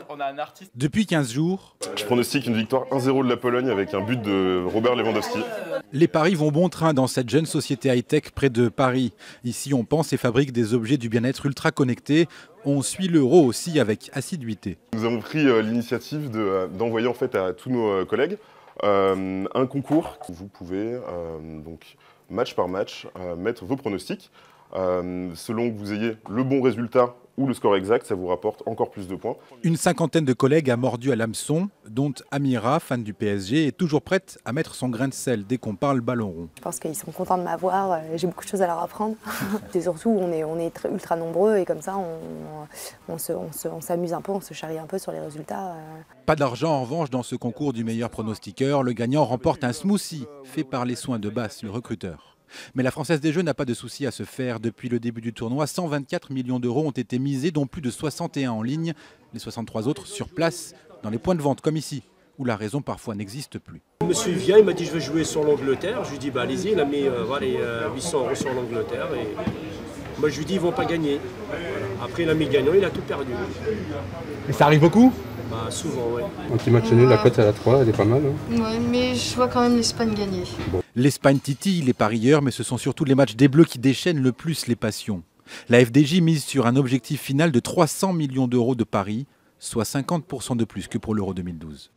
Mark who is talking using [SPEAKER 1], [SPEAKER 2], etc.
[SPEAKER 1] on a un artiste.
[SPEAKER 2] Depuis 15 jours,
[SPEAKER 3] je pronostique une victoire 1-0 de la Pologne avec un but de Robert Lewandowski.
[SPEAKER 2] Les paris vont bon train dans cette jeune société high-tech près de Paris. Ici, on pense et fabrique des objets du bien-être ultra connectés. On suit l'euro aussi avec assiduité.
[SPEAKER 3] Nous avons pris l'initiative d'envoyer en fait à tous nos collègues un concours. Vous pouvez donc match par match mettre vos pronostics. Selon que vous ayez le bon résultat ou le score exact, ça vous rapporte encore plus de points.
[SPEAKER 2] Une cinquantaine de collègues a mordu à l'hameçon, dont Amira, fan du PSG, est toujours prête à mettre son grain de sel dès qu'on parle ballon rond.
[SPEAKER 4] Je pense qu'ils sont contents de m'avoir, j'ai beaucoup de choses à leur apprendre. Et surtout, on est ultra nombreux et comme ça, on s'amuse un peu, on se charrie un peu sur les résultats.
[SPEAKER 2] Pas d'argent en revanche dans ce concours du meilleur pronostiqueur. Le gagnant remporte un smoothie fait par les soins de Bass, le recruteur. Mais la Française des Jeux n'a pas de souci à se faire. Depuis le début du tournoi, 124 millions d'euros ont été misés, dont plus de 61 en ligne, les 63 autres sur place, dans les points de vente comme ici, où la raison parfois n'existe plus.
[SPEAKER 5] Monsieur vient, il m'a dit je veux jouer sur l'Angleterre. Je lui dis bah allez-y, il a mis les 800 € sur l'Angleterre. Et moi je lui dis ils vont pas gagner. Voilà. Après il a mis le gagnant, il a tout perdu.
[SPEAKER 6] Et ça arrive beaucoup?
[SPEAKER 5] Bah souvent, ouais.
[SPEAKER 6] Un petit match nul, la cote à la 3, elle est pas mal. Hein.
[SPEAKER 7] Ouais, mais je vois quand même l'Espagne gagner.
[SPEAKER 6] Bon.
[SPEAKER 2] L'Espagne titille les parieurs, mais ce sont surtout les matchs des Bleus qui déchaînent le plus les passions. La FDJ mise sur un objectif final de 300 millions d'euros de paris, soit 50% de plus que pour l'Euro 2012.